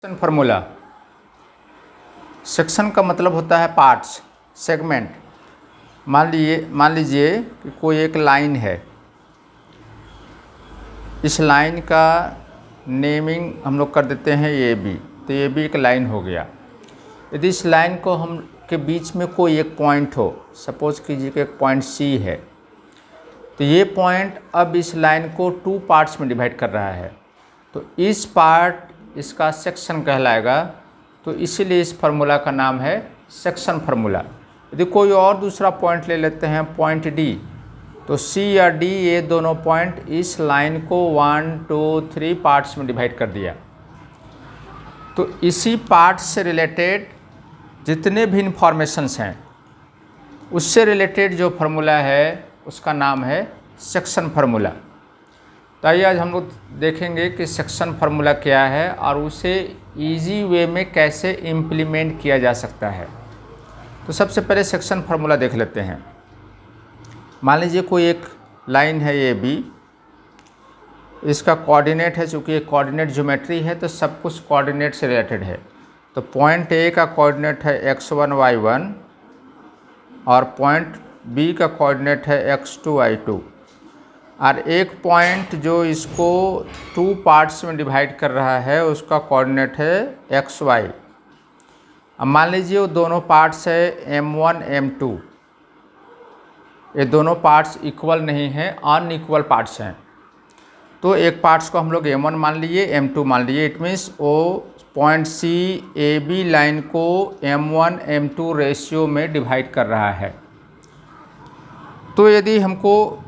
Section formula. Section का मतलब होता है पार्ट्स, सेगमेंट। मान लीजिए कि कोई एक लाइन है, इस लाइन का नेमिंग हम लोग कर देते हैं ए बी, तो ए बी एक लाइन हो गया। यदि इस लाइन को हम के बीच में कोई एक पॉइंट हो, सपोज कीजिए कि एक पॉइंट सी है, तो ये पॉइंट अब इस लाइन को 2 पार्ट्स में डिवाइड कर रहा है, तो इस पार्ट इसका सेक्शन कहलाएगा। तो इसीलिए इस फार्मूला का नाम है सेक्शन फार्मूला। यदि कोई और दूसरा पॉइंट ले लेते हैं, पॉइंट डी, तो सी या डी ये दोनों पॉइंट इस लाइन को 1, 2, 3 पार्ट्स में डिवाइड कर दिया। तो इसी पार्ट से रिलेटेड जितने भी इंफॉर्मेशंस हैं, उससे रिलेटेड जो फार्मूला है उसका नाम है सेक्शन फार्मूला। तो आइए आज हम लोग देखेंगे कि सेक्शन फार्मूला क्या है और उसे इजी वे में कैसे इम्प्लीमेंट किया जा सकता है। तो सबसे पहले सेक्शन फार्मूला देख लेते हैं। मान लीजिए कोई एक लाइन है ए बी, इसका कोऑर्डिनेट है, चूँकि एक कोऑर्डिनेट ज्योमेट्री है तो सब कुछ कोऑर्डिनेट से रिलेटेड है। तो पॉइंट ए का कोऑर्डिनेट है x1 y1 और पॉइंट बी का कोऑर्डिनेट है x2 y2, और एक पॉइंट जो इसको 2 पार्ट्स में डिवाइड कर रहा है उसका कोऑर्डिनेट है एक्स वाई। अब मान लीजिए वो दोनों पार्ट्स है m1 m2, ये दोनों पार्ट्स इक्वल नहीं हैं, अनइक्वल पार्ट्स हैं। तो एक पार्ट्स को हम लोग m1 मान लिए, m2 मान लिए। इट मीन्स वो point C A B line को m1 m2 रेशियो में डिवाइड कर रहा है। तो यदि हमको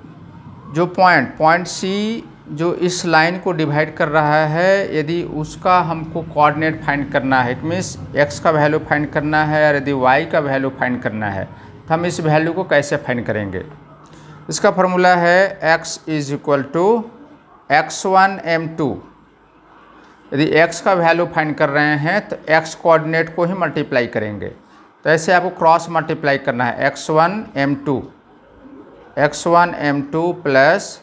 जो पॉइंट सी जो इस लाइन को डिवाइड कर रहा है, यदि उसका हमको कोऑर्डिनेट फाइंड करना है, इट मीन्स x का वैल्यू फाइंड करना है और यदि y का वैल्यू फाइंड करना है, तो हम इस वैल्यू को कैसे फाइंड करेंगे। इसका फार्मूला है x is equal to x1 m2। यदि x का वैल्यू फाइंड कर रहे हैं तो x कोऑर्डिनेट को ही मल्टीप्लाई करेंगे। तो ऐसे आपको क्रॉस मल्टीप्लाई करना है, x1 m2 plus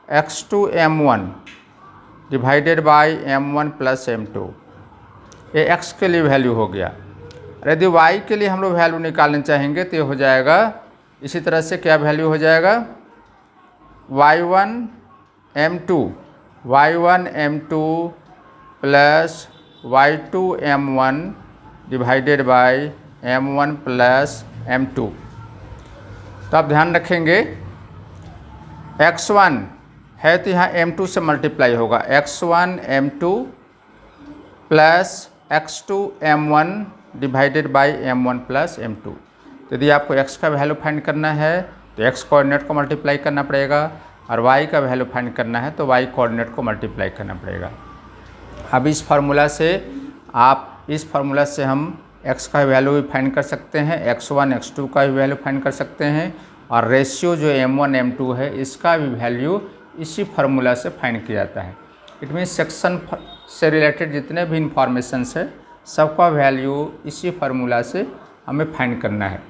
x2 m1 divided by m1 plus m2। ये x के लिए वैल्यू हो गया। यदि y के लिए हम लोग वैल्यू निकालना चाहेंगे तो ये हो जाएगा इसी तरह से, क्या वैल्यू हो जाएगा, y1 m2 plus y2 m1 divided by m1 plus m2। तो आप ध्यान रखेंगे x1 है तो यहाँ m2 से मल्टीप्लाई होगा, x1 m2 plus x2 m1 divided by m1 plus m2। तो यदि आपको x का वैल्यू फाइंड करना है तो x कोऑर्डिनेट को मल्टीप्लाई करना पड़ेगा, और y का वैल्यू फाइंड करना है तो y कोऑर्डिनेट को मल्टीप्लाई करना पड़ेगा। अब इस फार्मूला से हम x का वैल्यू भी फाइंड कर सकते हैं, x1 x2 का भी वैल्यू फाइंड कर सकते हैं, और रेशियो जो m1 m2 है इसका भी वैल्यू इसी फार्मूला से फाइंड किया जाता है। इट मीन्स सेक्शन से रिलेटेड जितने भी इंफॉर्मेशंस है सबका वैल्यू इसी फार्मूला से हमें फाइंड करना है।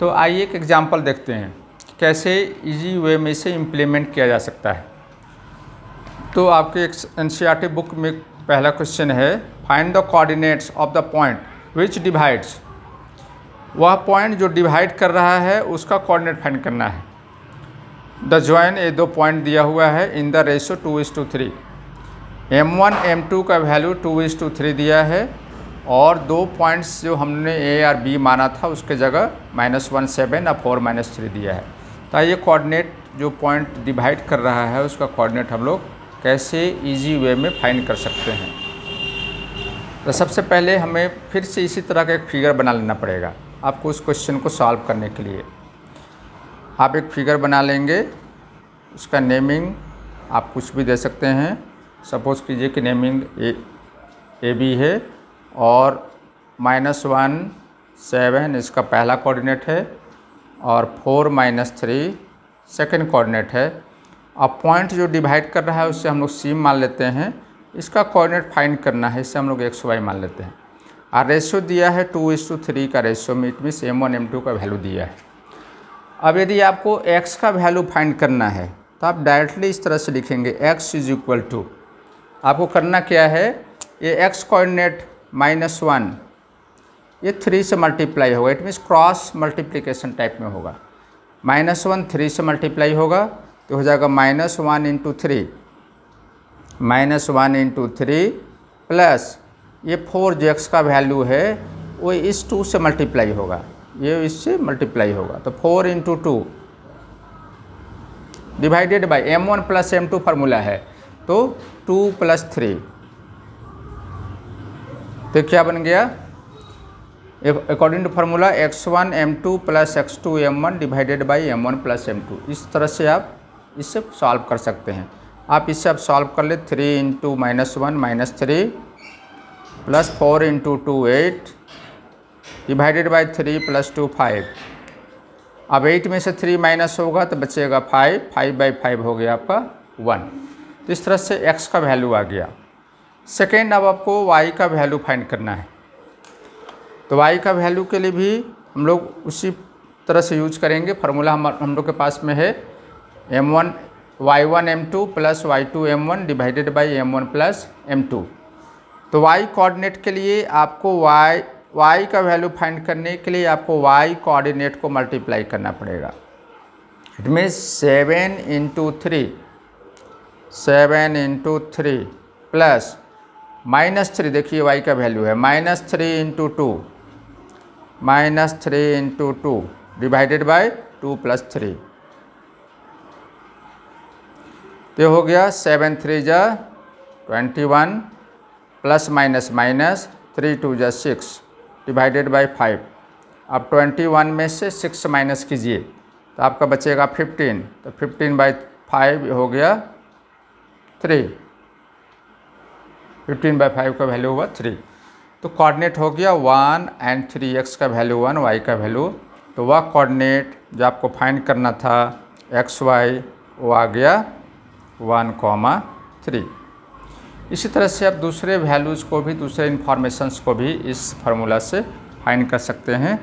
तो आइए एक एग्जांपल देखते हैं कैसे इजी वे में इसे इम्प्लीमेंट किया जा सकता है। तो आपके एनसीईआरटी बुक में पहला क्वेश्चन है, find the coordinates of the point which divides. वह पॉइंट जो डिवाइड कर रहा है उसका कोऑर्डिनेट फाइंड करना है। द जॉइन, ये 2 पॉइंट दिया हुआ है, in the ratio 2:3। m1 m2 का वैल्यू 2:3 दिया है, और 2 पॉइंट्स जो हमने a और b माना था उसके जगह -1 7 और 4 -3 दिया है। तो ये कोऑर्डिनेट जो पॉइंट डिवाइड कर रहा है उसका कोऑर्डिनेट हम लोग कैसे इजी वे में फाइंड कर सकते हैं। तो सबसे पहले हमें फिर से इसी तरह का एक फिगर बना लेना पड़ेगा आपको उस क्वेश्चन को सॉल्व करने के लिए। आप एक फिगर बना लेंगे, उसका नेमिंग आप कुछ भी दे सकते हैं। सपोज़ कीजिए कि नेमिंग ए बी है और -1 7 इसका पहला कोऑर्डिनेट है और 4 -3 सेकंड कोऑर्डिनेट है। अब पॉइंट जो डिवाइड कर रहा है उससे हम लोग सी मान लेते हैं, इसका कोऑर्डिनेट फाइंड करना है, इससे हम लोग एक्स वाई मान लेते हैं। और रेशियो दिया है 2:3 का रेशियो में, इट मीन्स m1 m2 का वैल्यू दिया है। अब यदि आपको x का वैल्यू फाइंड करना है तो आप डायरेक्टली इस तरह से लिखेंगे x इज इक्वल टू, आपको करना क्या है, ये x कोऑर्डिनेट -1 ये 3 से मल्टीप्लाई होगा, it means cross multiplication type में होगा। -1 3 से मल्टीप्लाई होगा तो हो जाएगा -1 इंटू 3, -1 इंटू 3 प्लस ये 4 जो x का वैल्यू है वो इस 2 से मल्टीप्लाई होगा, ये इससे मल्टीप्लाई होगा, तो 4 into 2 divided by m1 plus m2 formula है, तो 2 प्लस 3, तो क्या बन गया according to formula x1 m2 plus x2 m1 divided by m1 plus m2। इस तरह से आप इससे सॉल्व कर सकते हैं। आप इससे आप सॉल्व कर ले 3 into -1 -3 plus 4 into 2 8 divided by 3 plus 2 5। अब 8 में से 3 माइनस होगा तो बचेगा 5, 5/5 हो गया आपका 1। तो इस तरह से x का वैल्यू आ गया। सेकेंड, अब आपको y का वैल्यू फाइंड करना है। तो y का वैल्यू के लिए भी हम लोग उसी तरह से यूज करेंगे। फार्मूला हम लोग के पास में है m1 y1 m2 plus y2 m1 divided by m1 plus m2। तो y कोऑर्डिनेट के लिए आपको y का वैल्यू फाइंड करने के लिए आपको y कोऑर्डिनेट को मल्टीप्लाई करना पड़ेगा। इट मीन्स 7 इंटू 3 प्लस -3, देखिए y का वैल्यू है -3 इंटू 2 डिवाइडेड बाई 2 प्लस 3, तो हो गया 7 3 जा 21 प्लस माइनस 3 2 जा 6 डिवाइडेड बाई 5। अब 21 में से 6 माइनस कीजिए तो आपका बचेगा 15, तो 15/5 हो गया 3, 15/5 का वैल्यू हुआ 3। तो कोऑर्डिनेट हो गया 1 and 3, x का वैल्यू 1, y का वैल्यू, तो वह कोऑर्डिनेट जो आपको फाइंड करना था x y वो आ गया 1, 3। इसी तरह से आप दूसरे वैल्यूज़ को भी, दूसरे इन्फॉर्मेशंस को भी इस फार्मूला से फाइंड कर सकते हैं।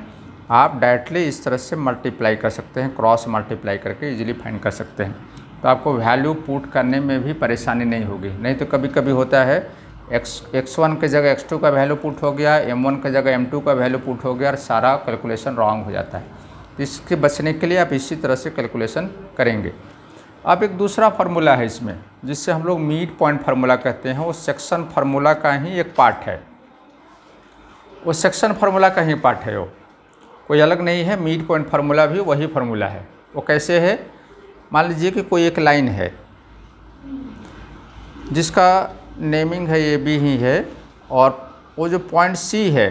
आप डायरेक्टली इस तरह से मल्टीप्लाई कर सकते हैं, क्रॉस मल्टीप्लाई करके इजीली फाइंड कर सकते हैं। तो आपको वैल्यू पुट करने में भी परेशानी नहीं होगी। नहीं तो कभी कभी होता है x1 के जगह x2 का वैल्यू पुट हो गया, m1 के जगह m2 का वैल्यू पुट हो गया और सारा कैलकुलेशन रॉन्ग हो जाता है। तो इसके बचने के लिए आप इसी तरह से कैलकुलेशन करेंगे। अब एक दूसरा फार्मूला है इसमें जिससे हम लोग मिड पॉइंट फार्मूला कहते हैं, वो सेक्शन फार्मूला का ही एक पार्ट है। वो सेक्शन फार्मूला का ही पार्ट है, वो कोई अलग नहीं है। मिड पॉइंट फार्मूला भी वही फार्मूला है। वो कैसे है, मान लीजिए कि कोई एक लाइन है जिसका नेमिंग है ए बी ही है, और वो जो पॉइंट सी है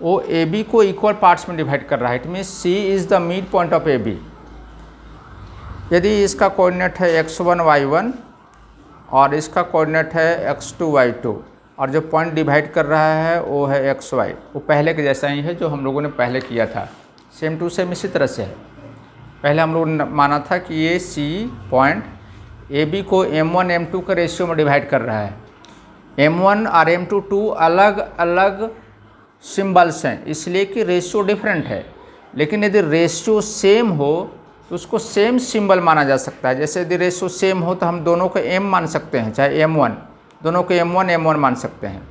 वो ए बी को इक्वल पार्ट्स में डिवाइड कर रहा है। It means C is the mid point of A B. यदि इसका कोऑर्डिनेट है x1 y1 और इसका कोऑर्डिनेट है x2 y2, और जो पॉइंट डिवाइड कर रहा है वो है xy, वो पहले के जैसा ही है जो हम लोगों ने पहले किया था, सेम टू सेम इसी तरह से है। पहले हम लोगों ने माना था कि ये सी पॉइंट ए बी को m1 m2 के रेशियो में डिवाइड कर रहा है। m1 और m2 2 अलग अलग सिंबल्स हैं, इसलिए कि रेशियो डिफरेंट है। लेकिन यदि रेशियो सेम हो तो उसको सेम सिंबल माना जा सकता है। जैसे यदि रेशियो सेम हो तो हम दोनों को m मान सकते हैं, चाहे m1, दोनों को m1 मान सकते हैं।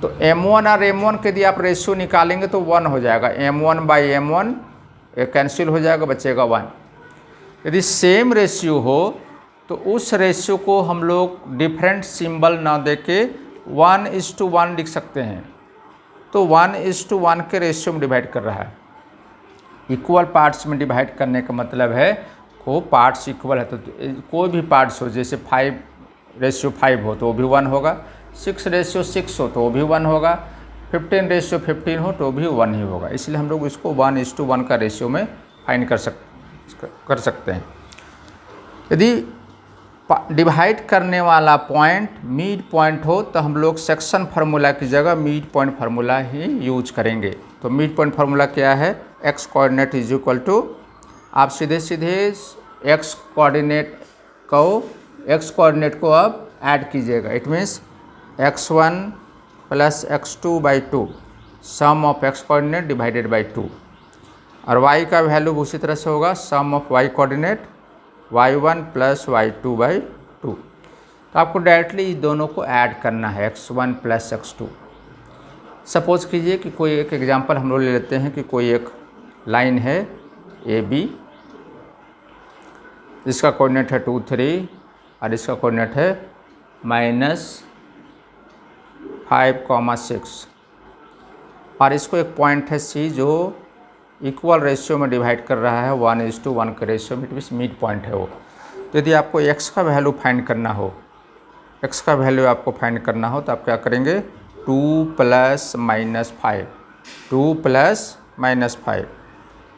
तो m1 और m1 के यदि आप रेशियो निकालेंगे तो 1 हो जाएगा, m1/m1 कैंसिल हो जाएगा, बचेगा 1। यदि सेम रेशियो हो तो उस रेशियो को हम लोग डिफरेंट सिंबल ना देके 1:1 लिख सकते हैं। तो 1:1 के रेशियो में डिवाइड कर रहा है। इक्वल पार्ट्स में डिवाइड करने का मतलब है को पार्ट्स इक्वल है तो कोई भी पार्ट्स हो, जैसे 5:5 हो तो वो भी 1 होगा, 6:6 हो तो वो भी 1 होगा, 15:15 हो तो भी 1 ही होगा। इसलिए हम लोग इसको 1:1 का रेशियो में फाइंड कर सकते हैं। यदि डिवाइड करने वाला पॉइंट मिड पॉइंट हो तो हम लोग सेक्शन फार्मूला की जगह मिड पॉइंट फार्मूला ही यूज करेंगे। तो मिड पॉइंट फार्मूला क्या है, x coordinate is equal to, आप सीधे x कोऑर्डिनेट को अब ऐड कीजिएगा। It means x1 plus x2/2 sum of x coordinate divided by 2, और y का वैल्यू उसी तरह से होगा sum of y coordinate y1 plus y2/2। तो आपको डायरेक्टली इस दोनों को ऐड करना है, x1 प्लस x2। सपोज़ कीजिए कि कोई एक एग्जांपल हम लोग ले लेते हैं कि कोई एक लाइन है AB, जिसका कोऑर्डिनेट है 2 3 और इसका कोऑर्डिनेट है -5, 6 और इसको एक पॉइंट है C जो इक्वल रेशियो में डिवाइड कर रहा है, 1:1 का रेशियो में, मिड पॉइंट है वो। तो यदि आपको x का वैल्यू फाइंड करना हो, x का वैल्यू आपको फाइंड करना हो तो आप क्या करेंगे, 2 plus minus 5, 2 plus minus 5,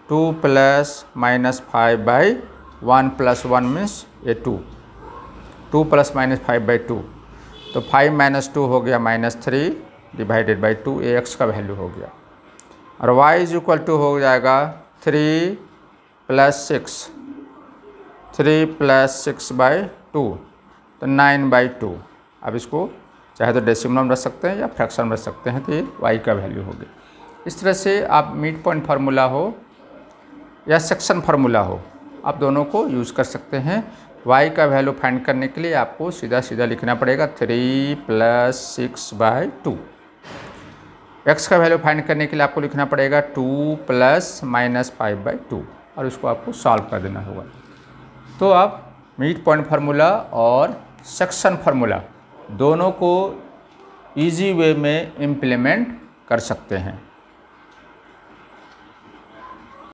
2 plus minus 5 by 1 plus 1 means ये 2, 2 प्लस माइनस 5 बाई 2, तो 5 माइनस 2 हो गया -3 डिवाइडेड बाई 2, ये x का वैल्यू हो गया। और y इज इक्वल टू हो जाएगा 3 प्लस 6, 3 प्लस 6 बाई 2, तो 9/2। अब इसको चाहे तो डेसिमल में रख सकते हैं या फ्रैक्शन में रख सकते हैं, तो ये y का वैल्यू हो गया। इस तरह से आप मिड पॉइंट फार्मूला हो या सेक्शन फार्मूला हो, आप दोनों को यूज़ कर सकते हैं। y का वैल्यू फाइंड करने के लिए आपको सीधा सीधा लिखना पड़ेगा 3 प्लस 6/2। x का वैल्यू फाइंड करने के लिए आपको लिखना पड़ेगा 2 प्लस माइनस 5/2 और इसको आपको सॉल्व कर देना होगा। तो आप मिड पॉइंट फार्मूला और सेक्शन फार्मूला दोनों को इजी वे में इम्प्लीमेंट कर सकते हैं।